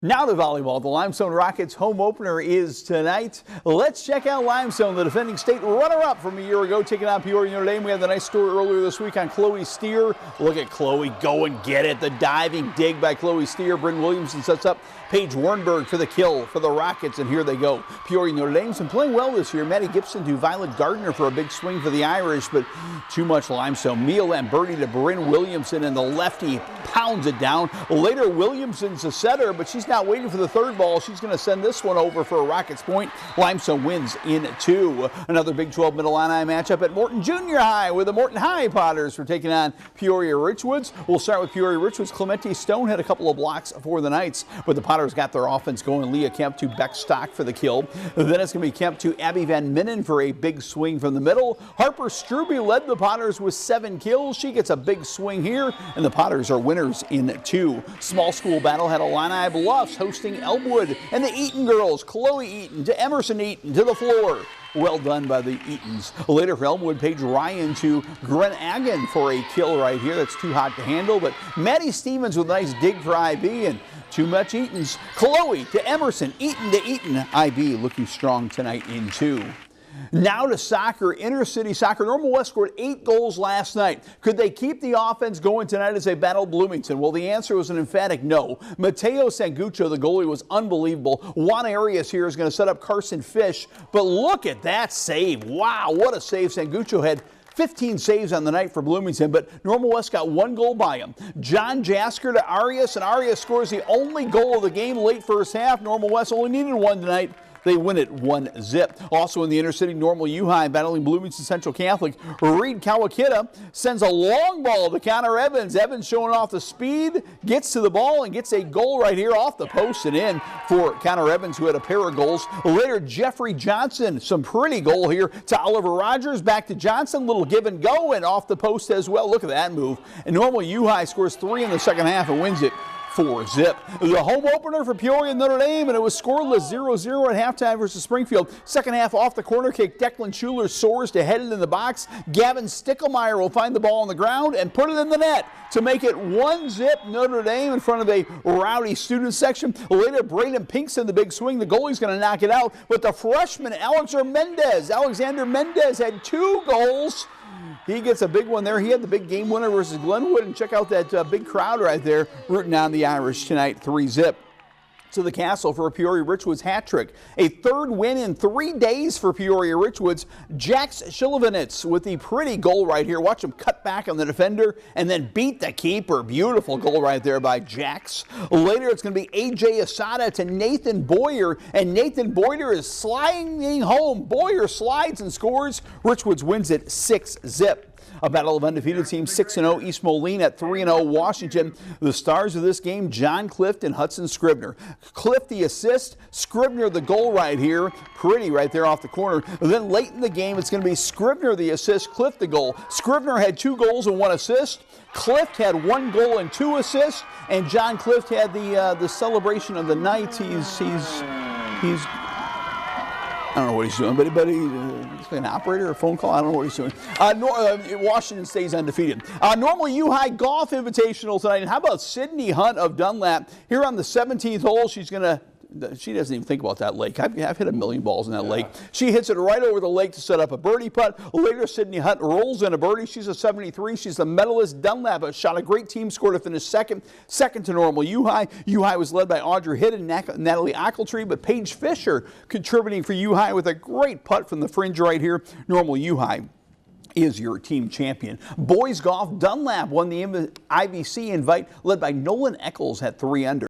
Now to volleyball. The Limestone Rockets home opener is tonight. Let's check out Limestone, the defending state runner-up from a year ago, taking on Peoria Notre Dame. We had the nice story earlier this week on Chloe Steer. Look at Chloe go and get it. The diving dig by Chloe Steer. Bryn Williamson sets up Paige Warnberg for the kill for the Rockets, and here they go. Peoria Notre Dame's been playing well this year. Maddie Gibson to Violet Gardner for a big swing for the Irish, but too much Limestone. Mia Lamberti to Bryn Williamson, and the lefty pounds it down. Later, Williamson's a setter, but she's not waiting for the third ball. She's going to send this one over for a Rockets point. Limestone wins in 2. Another Big 12 Middle Illini matchup at Morton Junior High, with the Morton High Potters for taking on Peoria Richwoods. We'll start with Peoria Richwoods. Clemente Stone had a couple of blocks for the Knights, but the Potters got their offense going. Leah Kemp to Beck Stock for the kill. Then it's going to be Kemp to Abby Van Minnen for a big swing from the middle. Harper Struby led the Potters with 7 kills. She gets a big swing here, and the Potters are winners in 2. Small school battle had Illini Bluffs hosting Elmwood, and the Eaton girls, Chloe Eaton to Emerson Eaton to the floor. Well done by the Eatons. Later for Elmwood, Paige Ryan to Gren Agin for a kill right here. That's too hot to handle, but Maddie Stevens with a nice dig for IB, and too much Eatons. Chloe to Emerson, Eaton to Eaton. IB looking strong tonight in 2. Now to soccer, intercity soccer. Normal West scored 8 goals last night. Could they keep the offense going tonight as they battle Bloomington? Well, the answer was an emphatic no. Mateo Sangucho, the goalie, was unbelievable. Juan Arias here is going to set up Carson Fish, but look at that save. Wow, what a save. Sangucho had 15 saves on the night for Bloomington, but Normal West got 1 goal by him. John Jasker to Arias, and Arias scores the only goal of the game late first half. Normal West only needed 1 tonight. They win it 1-0. Also in the intercity, Normal U High battling Bloomington Central Catholic. Reed Kawakita sends a long ball to Connor Evans. Evans showing off the speed, gets to the ball and gets a goal right here off the post and in for Connor Evans, who had a pair of goals. Later, Jeffrey Johnson, some pretty goal here to Oliver Rogers. Back to Johnson, little give and go, and off the post as well. Look at that move. And Normal U High scores 3 in the second half and wins it 4-0. The home opener for Peoria Notre Dame, and it was scoreless 0-0 at halftime versus Springfield. Second half off the corner kick, Declan Schuler soars to head it in the box. Gavin Stickelmeyer will find the ball on the ground and put it in the net to make it 1-0 Notre Dame in front of a rowdy student section. Later, Braden Pinkston, the big swing. The goalie's going to knock it out, but the freshman Alexander Mendez had 2 goals. He gets a big one there. He had the big game winner versus Glenwood, and check out that big crowd right there rooting on the Irish tonight. 3-0 to the Castle for a Peoria Richwoods hat trick. A 3rd win in 3 days for Peoria Richwoods. Jax Shilovanitz with the pretty goal right here. Watch him cut back on the defender and then beat the keeper. Beautiful goal right there by Jax. Later it's going to be AJ Asada to Nathan Boyer, and Nathan Boyer is sliding home. Boyer slides and scores. Richwoods wins it 6-0. A battle of undefeated teams, 6-0 East Moline at 3-0 Washington. The stars of this game, John Clift and Hudson Scribner. Clift the assist, Scribner the goal right here. Pretty right there off the corner. And then late in the game, it's going to be Scribner the assist, Clift the goal. Scribner had 2 goals and 1 assist. Clift had 1 goal and 2 assists. And John Clift had the celebration of the night. He's I don't know what he's doing, but he's an operator or a phone call. I don't know what he's doing. Washington stays undefeated. Normal U High Golf Invitational tonight. And how about Sydney Hunt of Dunlap? Here on the 17th hole, she doesn't even think about that lake. I've hit a million balls in that lake. She hits it right over the lake to set up a birdie putt. Later, Sydney Hunt rolls in a birdie. She's a 73. She's the medalist. Dunlap shot a great team score to finish second to Normal U High. U High was led by Audrey Hitt and Natalie Ockeltree, but Paige Fisher contributing for U High with a great putt from the fringe right here. Normal U High is your team champion. Boys golf, Dunlap won the IBC invite, led by Nolan Eccles at 3 under.